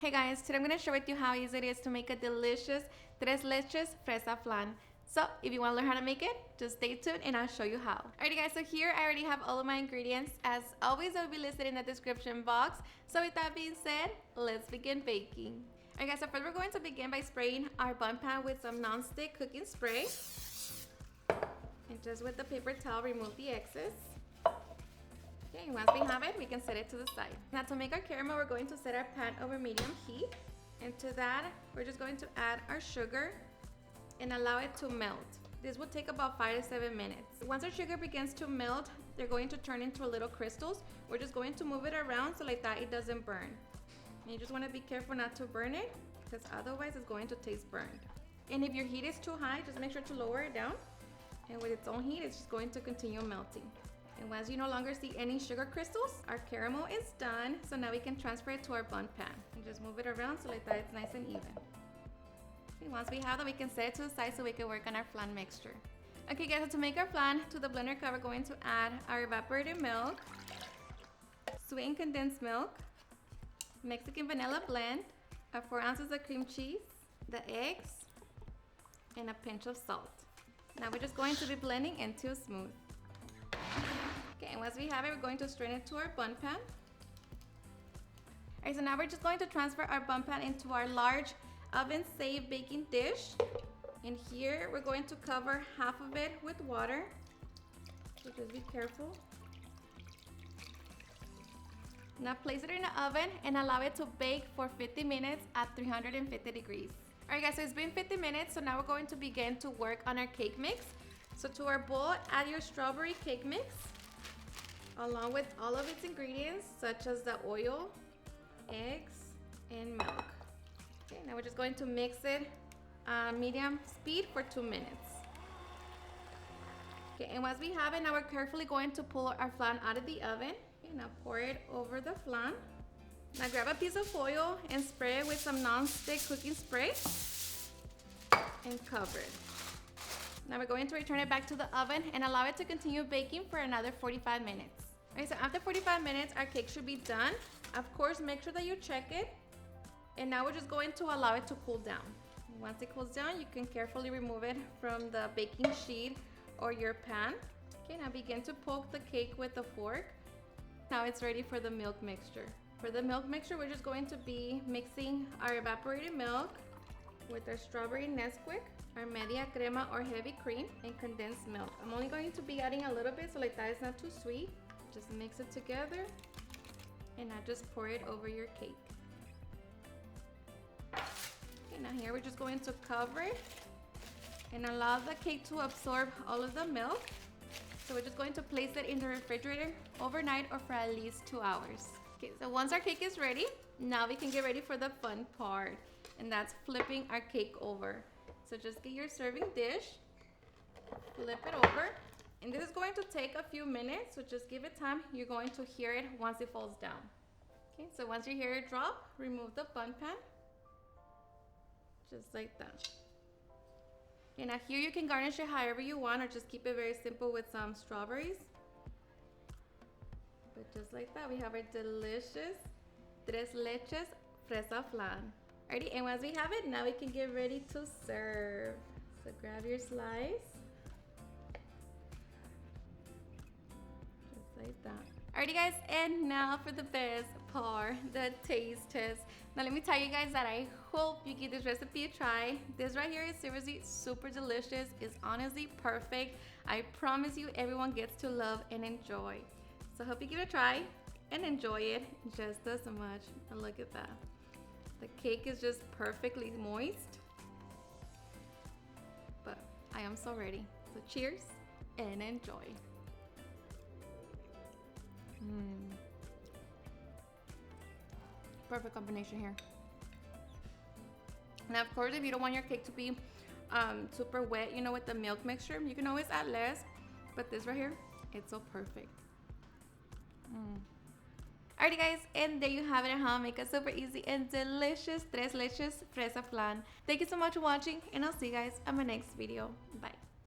Hey guys, today I'm going to share with you how easy it is to make a delicious tres leches fresaflan. So if you want to learn how to make it, just stay tuned and I'll show you how. Alrighty guys, so here I already have all of my ingredients. As always, they'll be listed in the description box. So with that being said, let's begin baking. Alright guys, so first we're going to begin by spraying our bun pan with some non-stick cooking spray. And just with the paper towel, remove the excess. Okay, once we have it, we can set it to the side. Now to make our caramel, we're going to set our pan over medium heat. And to that, we're just going to add our sugar and allow it to melt. This will take about 5 to 7 minutes. Once our sugar begins to melt, they're going to turn into little crystals. We're just going to move it around so like that it doesn't burn. And you just want to be careful not to burn it because otherwise it's going to taste burned. And if your heat is too high, just make sure to lower it down. And with its own heat, it's just going to continue melting. And once you no longer see any sugar crystals, our caramel is done. So now we can transfer it to our bun pan and just move it around so like that it's nice and even. Okay, once we have that, we can set it to the side so we can work on our flan mixture. Okay guys, so to make our flan, to the blender cup, we're going to add our evaporated milk, sweetened condensed milk, Mexican vanilla blend, our 4 ounces of cream cheese, the eggs, and a pinch of salt. Now we're just going to be blending until smooth. Okay, and once we have it, we're going to strain it to our bun pan. Alright, so now we're just going to transfer our bun pan into our large oven-safe baking dish. And here, we're going to cover half of it with water. So just be careful. Now place it in the oven and allow it to bake for 50 minutes at 350 degrees. Alright guys, so it's been 50 minutes, so now we're going to begin to work on our cake mix. So to our bowl, add your strawberry cake mix along with all of its ingredients such as the oil, eggs, and milk. Okay, now we're just going to mix it medium speed for 2 minutes. Okay, and once we have it, now we're carefully going to pull our flan out of the oven. Okay, now pour it over the flan. Now grab a piece of foil and spray it with some non-stick cooking spray and cover it. Now we're going to return it back to the oven and allow it to continue baking for another 45 minutes. Okay, so after 45 minutes, our cake should be done. Of course, make sure that you check it. And now we're just going to allow it to cool down. Once it cools down, you can carefully remove it from the baking sheet or your pan. Okay, now begin to poke the cake with a fork. Now it's ready for the milk mixture. For the milk mixture, we're just going to be mixing our evaporated milk with our strawberry Nesquik, our media crema or heavy cream, and condensed milk. I'm only going to be adding a little bit so like that it's not too sweet. Just mix it together and now just pour it over your cake. Okay, now here we're just going to cover it and allow the cake to absorb all of the milk. So we're just going to place it in the refrigerator overnight or for at least 2 hours. Okay, so once our cake is ready, now we can get ready for the fun part, and that's flipping our cake over. So just get your serving dish, flip it over, and this is going to take a few minutes, so just give it time. You're going to hear it once it falls down. Okay, so once you hear it drop, remove the bun pan, just like that. Okay, now here you can garnish it however you want, or just keep it very simple with some strawberries. But just like that, we have our delicious tres leches fresaflan. Alrighty, and once we have it, now we can get ready to serve. So grab your slice. Just like that. Alrighty guys, and now for the best part, the taste test. Now let me tell you guys that I hope you give this recipe a try. This right here is seriously super delicious. It's honestly perfect. I promise you everyone gets to love and enjoy. So I hope you give it a try and enjoy it just as much. And look at that. The cake is just perfectly moist. But I am so ready. So cheers and enjoy. Perfect combination here. Now of course, if you don't want your cake to be super wet, you know, with the milk mixture, you can always add less. But this right here, it's so perfect. Alrighty guys, and there you have it, how to make a super easy and delicious tres leches fresaflan. Thank you so much for watching, and I'll see you guys on my next video. Bye.